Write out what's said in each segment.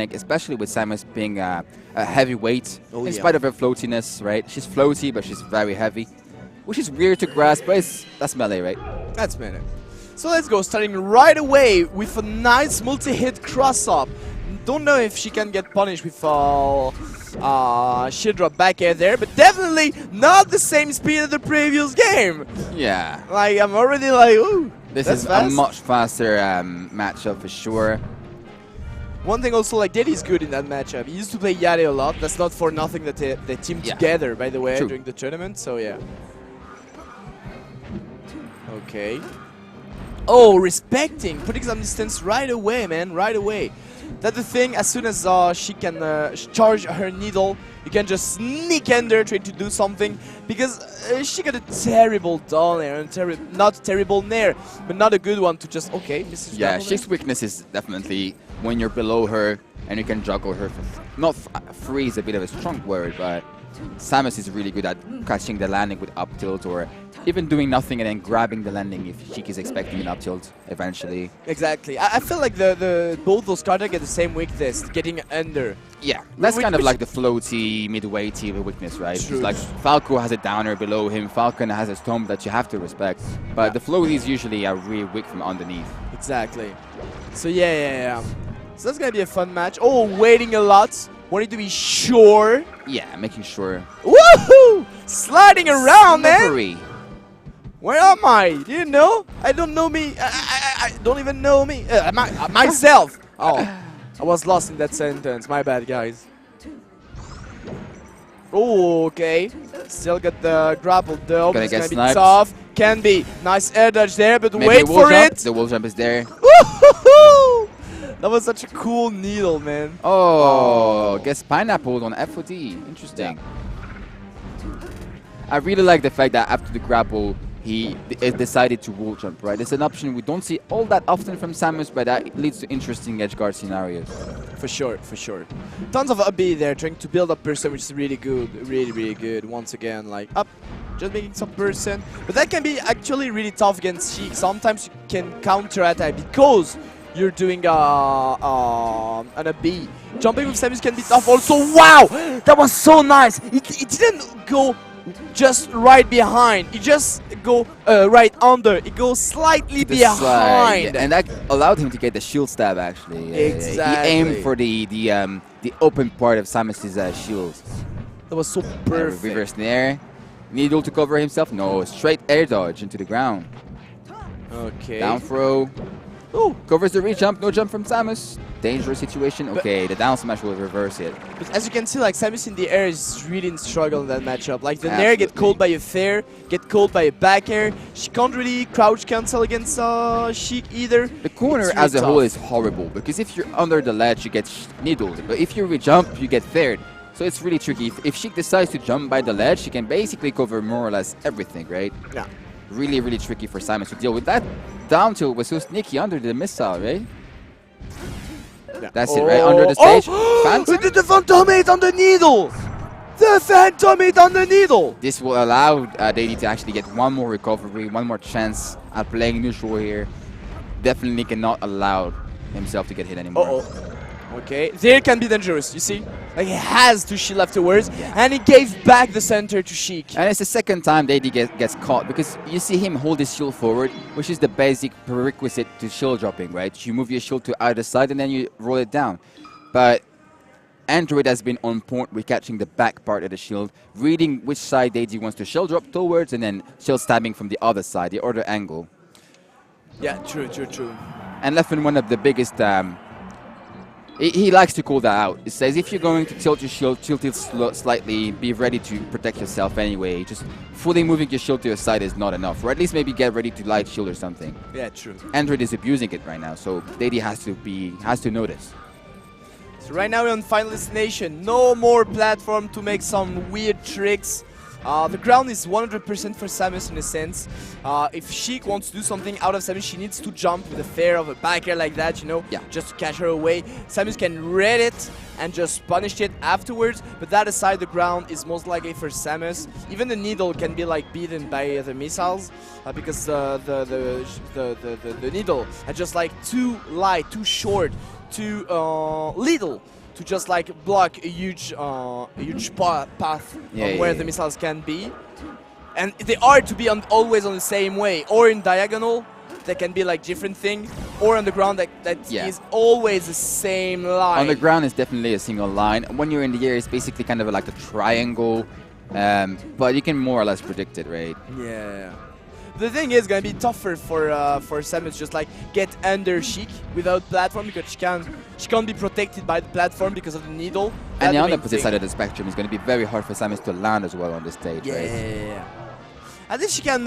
especially with Samus being a heavyweight, Oh, in yeah. spite of her floatiness, right? She's floaty, but she's very heavy, which is weird to grasp, but that's melee, right? That's melee. So let's go, starting right away with a nice multi-hit cross-up. Don't know if she can get punished with shield drop back air there, but definitely not the same speed as the previous game. Yeah. Like, I'm already like, ooh, This that's is fast. a much faster matchup for sure. One thing also, like, Daydee is good in that matchup. He used to play Yade a lot. That's not for nothing that they team Yeah. together, by the way, True. during the tournament. So, yeah. Okay. Oh, respecting. Putting some distance right away, man. Right away. That's the thing. As soon as she can charge her needle, you can just sneak under, try to do something. Because she got a terrible down air. And not terrible nair, but not a good one to just, okay. Mrs. Yeah, Grapple Sheik's weakness is definitely when you're below her and you can juggle her. Not free is a bit of a strong word, but Samus is really good at catching the landing with up tilt or even doing nothing and then grabbing the landing if Sheik is expecting an up tilt eventually. Exactly. I feel like both those characters get the same weakness, getting under. Yeah, that's kind of Which- like the floaty mid-weighty weakness, right? True. It's like Falco has a downer below him, Falcon has a stomp that you have to respect, but Yeah. the floaties usually are really weak from underneath. Exactly. So yeah. So that's gonna be a fun match. Oh, waiting a lot. Wanting to be sure. Yeah, making sure. Woohoo! Sliding around, man. Slippery. Where am I? Do you know? I don't know me. I don't even know me. Myself. Oh, I was lost in that sentence. My bad, guys. Oh, okay. Still got the grapple though. Gonna It's get gonna be sniped. tough. Can be. Nice air dodge there, but Maybe wait a wall for jump. it. The wall jump is there. Woohoo! That was such a cool needle, man. Oh, gets pineappled on FOD. Interesting. I really like the fact that after the grapple, he decided to wall jump, right? It's an option we don't see all that often from Samus, but that leads to interesting edgeguard scenarios. For sure, for sure. Tons of up B there, trying to build up person, which is really good. Really good. Once again, like up, just making some person. But that can be actually really tough against Sheik. Sometimes you can counter attack because you're doing an up B. Jumping with Samus can be tough also. Wow! That was so nice! It didn't go just right behind. It just go right under. It goes slightly The slide. behind. And that allowed him to get the shield stab, actually. Exactly. He aimed for the open part of Samus's shield. That was so perfect. Reverse nair. Needle to cover himself. No, straight air dodge into the ground. Okay. Down throw. Ooh. Covers the re-jump, no jump from Samus. Dangerous situation. Okay, the down smash will reverse it. But as you can see, like Samus in the air is really in struggle in that matchup. Like the nair get Absolutely. caught by a fair, get caught by a back air. She can't really crouch cancel against Sheik either. The corner It's really as a whole tough. is horrible because if you're under the ledge, you get needled. But if you re-jump, you get fared. So it's really tricky. If Sheik decides to jump by the ledge, she can basically cover more or less everything, right? Yeah. Really tricky for Samus to deal with. That down tilt was so sneaky under the missile, right? Yeah. That's it, right? Under the stage. Oh! Phantom? The Phantom Hit on the needle! The Phantom Hit on the needle! This will allow Daydee to actually get one more recovery, one more chance at playing neutral here. Definitely cannot allow himself to get hit anymore. Uh-oh. Okay, there can be dangerous, you see? Like he has to shield afterwards, Yeah. and he gave back the center to Sheik. And it's the second time Daydee gets caught because you see him hold his shield forward, which is the basic prerequisite to shield dropping, right? You move your shield to either side and then you roll it down. But Android has been on point with catching the back part of the shield, reading which side Daydee wants to shield drop towards and then shield stabbing from the other side, the other angle. Yeah, true. And Leffen, one of the biggest... He likes to call that out. It says if you're going to tilt your shield, tilt it slightly, be ready to protect yourself anyway. Just fully moving your shield to your side is not enough. Or at least maybe get ready to light shield or something. Yeah, true. Android is abusing it right now, so Daydee has to notice. So right now we're on Final Destination. No more platform to make some weird tricks. The ground is 100% for Samus in a sense. If Sheik wants to do something out of Samus, she needs to jump with a fair of a back air like that, you know, Yeah. just to catch her away. Samus can read it and just punish it afterwards, but that aside, the ground is most likely for Samus. Even the needle can be like beaten by the missiles because the needle are just like too light, too short too little to just like block a huge path where the missiles can be. And they are to be always on the same way, or in diagonal, that can be like different thing, or on the ground that is always the same line. On the ground is definitely a single line. When you're in the air, it's basically kind of like a triangle, but you can more or less predict it, right? Yeah. The thing is gonna be tougher for Samus just like get under Sheik without platform, because she can't be protected by the platform because of the needle. And the opposite side of the spectrum is going to be very hard for Samus to land as well on this stage, right? Yeah. I think she can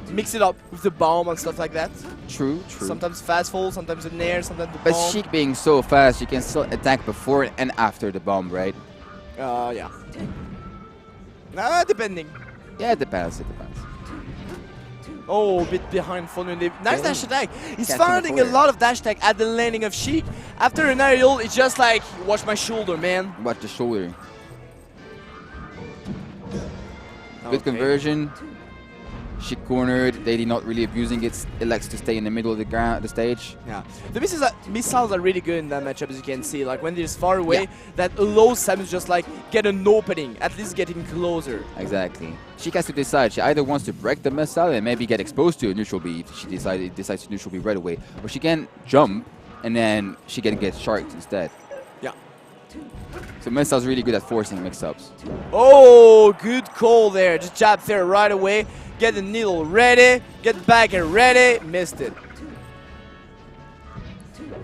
mix it up with the bomb and stuff like that. True. Sometimes fast fall, sometimes in air, sometimes the But bomb. Sheik being so fast, you can still attack before and after the bomb, right? Yeah. Depending. Yeah, it depends. Oh, a bit behind Fonune. Nice dash attack. He's Catching finding a the lot of dash attack at the landing of Sheik. After an aerial, it's just like, watch my shoulder, man. Watch the shoulder. Okay. Good conversion. Sheik cornered. Daydee not really abusing it. It likes to stay in the middle of the stage. Yeah, the missiles are really good in that matchup, as you can see. Like when they're far away, that allows Samus just like get an opening, at least getting closer. Exactly. Sheik has to decide. She either wants to break the missile and maybe get exposed to a neutral B if she decides to neutral B right away, or she can jump and then she can get sharked instead. Yeah. So missile's really good at forcing mix-ups. Oh, good call there. Just jab there right away. Get the needle ready. Get back and ready. Missed it.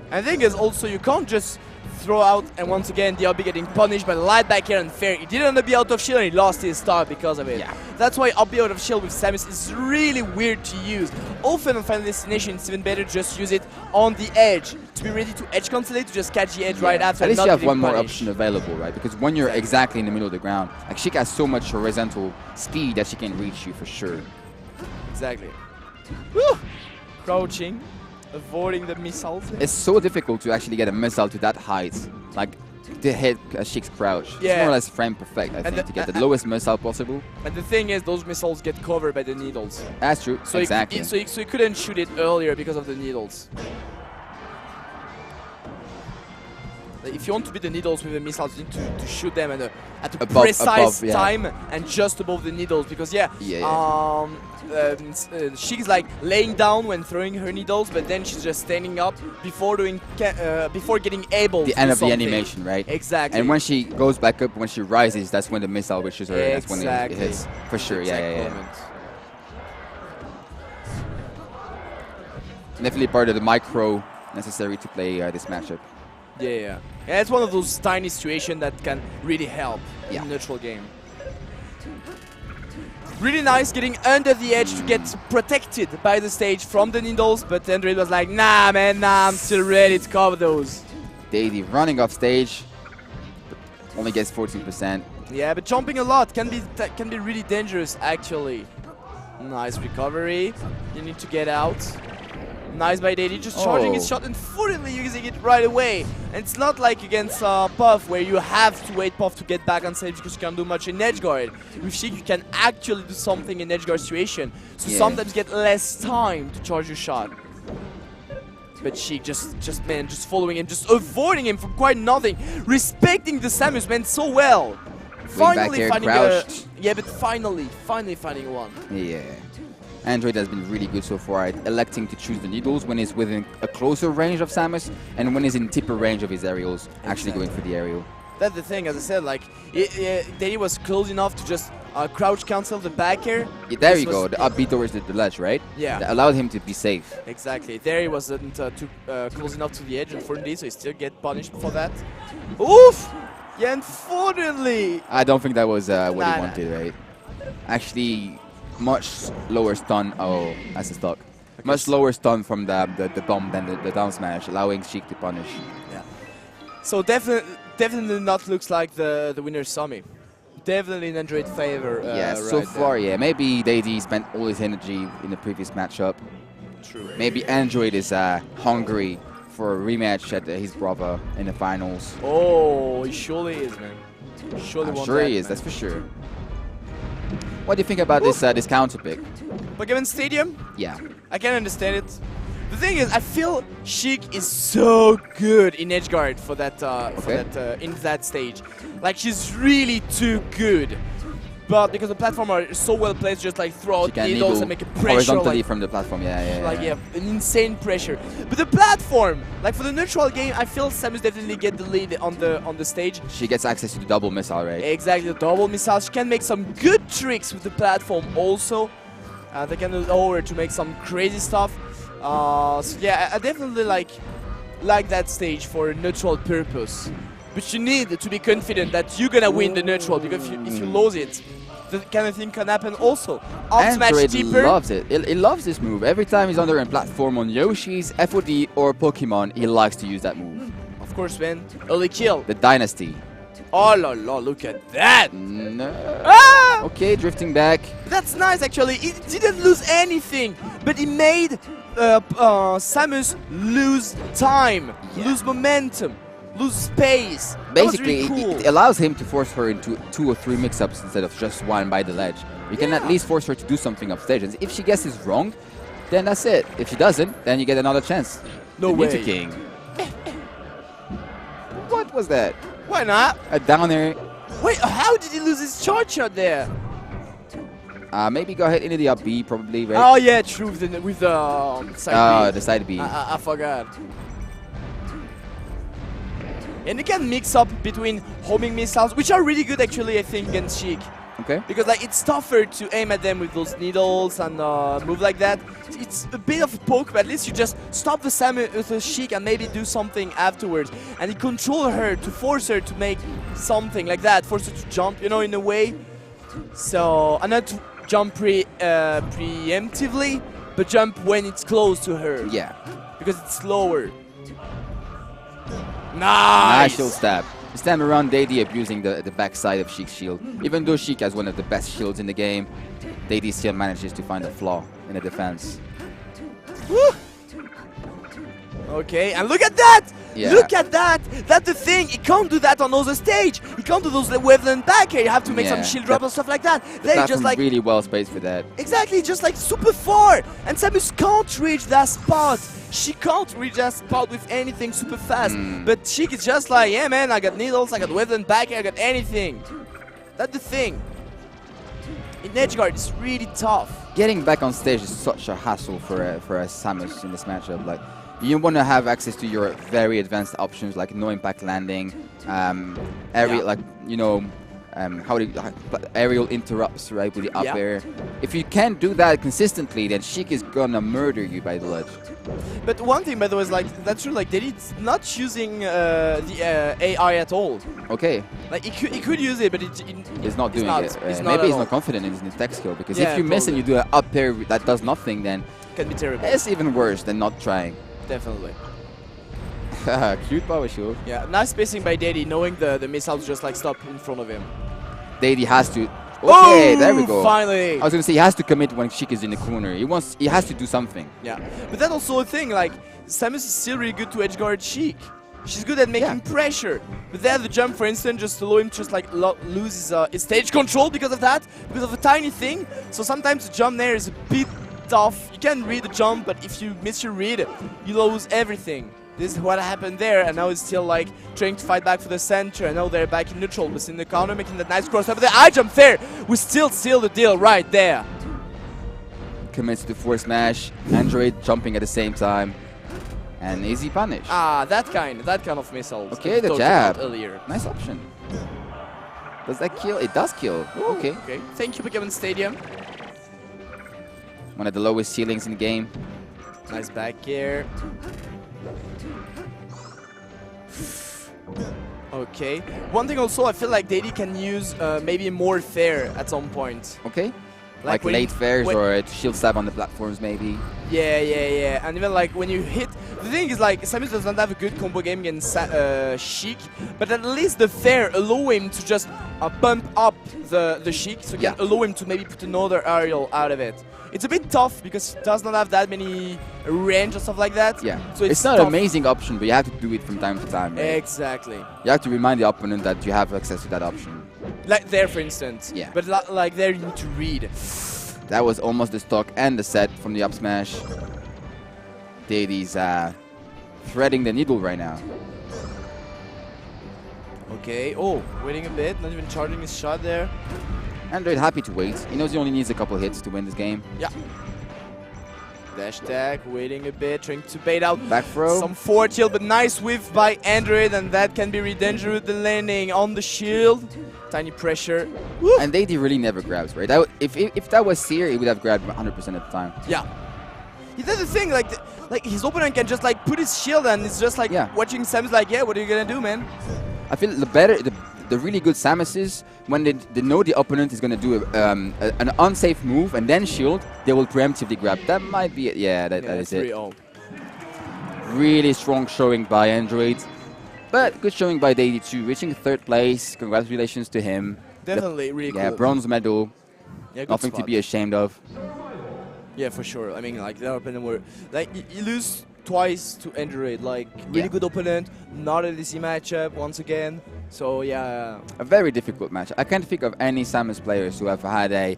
And the thing is also, you can't just throw out and once again the RB getting punished by the light back here unfair. He didn't be out of shield and he lost his star because of it. Yeah. That's why RB out of shield with Samus is really weird to use. Often on Final Destination it's even better to just use it on the edge. To be ready to edge cancel it, to just catch the edge right after. At least not you have getting one more punished. option available, right? Because when you're exactly in the middle of the ground, like Sheik has so much horizontal speed that she can reach you for sure. Exactly. Woo! Crouching, avoiding the missiles. It's so difficult to actually get a missile to that height, like to hit Sheik's crouch. It's more or less frame perfect, I think, to get the lowest missile possible. And the thing is, those missiles get covered by the needles. That's true, So exactly. so he couldn't shoot it earlier because of the needles. If you want to beat the needles with the missiles, you need to shoot them at a precise time and just above the needles. Because she's like laying down when throwing her needles, but then she's just standing up before doing before getting able. The to end do of the something. animation, right? Exactly. And when she goes back up, when she rises, that's when the missile reaches her. That's when it hits. For sure, yeah. Definitely part of the micro necessary to play this matchup. Yeah, it's one of those tiny situations that can really help in neutral game. Really nice getting under the edge to get protected by the stage from the needles, but Android was like, nah man, I'm still ready to cover those. Daydee running off stage, but only gets 14%. Yeah, but jumping a lot can be really dangerous actually. Nice recovery. You need to get out. Nice by Daydee, just charging his shot and fluently using it right away. And it's not like against Puff where you have to wait Puff to get back on stage because you can't do much in edge guard. With Sheik you can actually do something in edge guard situation. So sometimes get less time to charge your shot. But Sheik just following him, just avoiding him from quite nothing. Respecting the Samus man so well. Finally finding but finally finding one. Yeah. Android has been really good so far at electing to choose the needles when he's within a closer range of Samus and when he's in deeper range of his aerials, actually going for the aerial. That's the thing, as I said, like, Daydee was close enough to just crouch cancel the back air. Yeah, there you go, the upbeat towards the ledge, right? Yeah. That allowed him to be safe. Exactly. There he wasn't too close enough to the edge, unfortunately, so he still get punished for that. Oof! Yeah, unfortunately! I don't think that was what he wanted, right? Actually, much lower stun. Oh, that's a stock. Okay. Much lower stun from the bomb than the down smash, allowing Sheik to punish. Yeah. So definitely not looks like the winner Sami. Definitely in Android favor. Yeah, so far, yeah. Maybe Daydee spent all his energy in the previous matchup. True. Maybe Android is hungry for a rematch at his brother in the finals. Oh, he surely is, man. I'm sure he is, that's for sure. What do you think about this counter pick? Pokemon Stadium? Yeah. I can understand it. The thing is, I feel Sheik is so good in edgeguard for that in that stage. Like she's really too good. But because the platform are so well placed, just like throw out needles and make a pressure horizontally like, from the platform. Yeah, an insane pressure. But the platform, like for the neutral game, I feel Samus definitely get the lead on the stage. She gets access to the double missile, right? Exactly, the double missile. She can make some good tricks with the platform also. They can allow her to make some crazy stuff. So yeah, I definitely like that stage for a neutral purpose. But you need to be confident that you're gonna win the neutral, because if you lose it, that kind of thing can happen also. Up smash deeper. Loves it. He loves this move. Every time he's under a platform on Yoshi's, FOD or Pokemon, he likes to use that move. Of course, man. Early kill. The Dynasty. Oh la la, look at that! No. Ah! Okay, drifting back. That's nice actually. He didn't lose anything, but he made Samus lose time, lose momentum, lose space. Basically, really cool. it allows him to force her into 2 or 3 mix-ups instead of just one by the ledge. You can at least force her to do something upstage. And if she guesses wrong, then that's it. If she doesn't, then you get another chance. No the way. Meter King. What was that? Why not? A downer. Wait, how did he lose his charge shot there? Maybe go ahead into the up B, probably, right? Oh yeah, true. With the side B. The side B. I forgot. And you can mix up between homing missiles, which are really good actually, I think, against Sheik. Okay. Because like it's tougher to aim at them with those needles and move like that. It's a bit of a poke, but at least you just stop the Samus with the Sheik and maybe do something afterwards. And you control her to force her to make something like that, force her to jump, you know, in a way. So, and not to jump preemptively, but jump when it's close to her. Yeah. Because it's slower. Nice Nice! shield stab. This time around, Daydee abusing the backside of Sheik's shield. Even though Sheik has one of the best shields in the game, Daydee still manages to find a flaw in the defense. Woo! Okay, and look at that! Yeah. Look at that! That's the thing, he can't do that on other stage. He can't do those waveland back here. You have to make some shield drop and stuff like that. They're just like really well spaced for that. exactly, just like super far. And Samus can't reach that spot. She can't reach that spot with anything super fast. But Sheik is just like, yeah man, I got needles, I got waveland back here, I got anything. That's the thing. In edgeguard, it's really tough. Getting back on stage is such a hassle for a Samus in this matchup. Like, you want to have access to your very advanced options like no impact landing, aerial interrupts, right, with the up air. If you can't do that consistently, then Sheik is gonna murder you by the ledge. But one thing, by the way, is like that's true. Like Daidee's not using the AI at all. Okay. Like he could use it, but He's not doing it. Maybe he's not confident in his tech skill, because if you miss and you do an up air that does nothing, then can be terrible. It's even worse than not trying. Definitely. Cute power shield. Yeah, nice spacing by Daydee, knowing the missiles just like stop in front of him. Daydee has to. Okay, there we go. Finally. I was gonna say he has to commit when Sheik is in the corner. He has to do something. Yeah, but that's also a thing. Like Samus is still really good to edgeguard Sheik. She's good at making pressure. But there, the jump, for instance, just allow him to just like lose his stage control because of that, because of a tiny thing. So sometimes the jump there is a bit tough. You can read the jump, but if you miss your read, you lose everything. This is what happened there, and now he's still like trying to fight back for the center. And now they're back in neutral, but in the corner making that nice cross. But the eye jump there, we still seal the deal right there. Commits to force smash, Android jumping at the same time, and easy punish. Ah, that kind of missile. Okay, the jab. Earlier. Nice option. Does that kill? It does kill. Ooh, okay. Okay. Thank you, Pokemon Stadium. One of the lowest ceilings in the game. Nice back air. Okay. One thing also, I feel like Daydee can use maybe more fair at some point. Okay. Like late fairs or a shield stab on the platforms, maybe. Yeah. And even like when you hit, the thing is like Samus does not have a good combo game against Sheik, but at least the fair allow him to just bump up the Sheik, so can allow him to maybe put another aerial out of it. It's a bit tough because it does not have that many range or stuff like that. Yeah, so it's not an amazing option, but you have to do it from time to time. Right? Exactly. You have to remind the opponent that you have access to that option. Like there, for instance. Yeah. But like there, you need to read. That was almost the stock and the set from the up smash. Daydee's threading the needle right now. Okay. Oh, waiting a bit. Not even charging his shot there. Android happy to wait. He knows he only needs a couple hits to win this game. Yeah. Dash tag, waiting a bit, trying to bait out Back throw. some forward shield, but nice whiff by Android, and that can be really dangerous. The landing on the shield. Tiny pressure. Woo. And Daydee really never grabs, right? If that was Seer, he would have grabbed 100% of the time. Yeah. That's the thing, like his opponent can just like put his shield and it's just like watching Samus like, yeah, what are you gonna do, man? I feel the really good Samuses, when they know the opponent is going to do an unsafe move and then shield, they will preemptively grab. That might be it. Yeah, that is it. Really strong showing by Android. But good showing by Daydee too, reaching 3rd place. Congratulations to him. Definitely, really cool. Yeah, bronze medal. Yeah, nothing to be ashamed of. Yeah, for sure. I mean, like, their opponent were... Like, you lose twice to Android. Like, really good opponent, not an easy matchup once again. So, yeah. A very difficult match. I can't think of any Samus players who have had a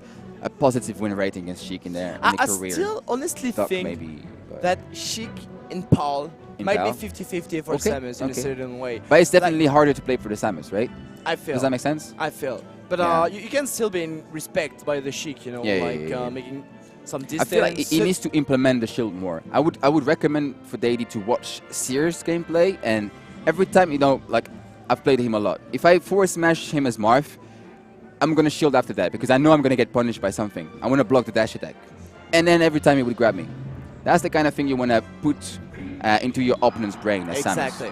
positive win rating against Sheik in their career. I still honestly think maybe, that Sheik and Paul might Paul? be 50-50 for Samus in a certain way. But it's definitely harder to play for the Samus, right? I feel. Does that make sense? I feel. But you can still be in respect by the Sheik, you know, making some distance. I feel like he needs to implement the shield more. I would recommend for Daydee to watch Seer's gameplay, and every time, you know, like, I've played him a lot. If I forward smash him as Marth, I'm going to shield after that because I know I'm going to get punished by something. I want to block the dash attack. And then every time he would grab me. That's the kind of thing you want to put into your opponent's brain as Samus. Exactly.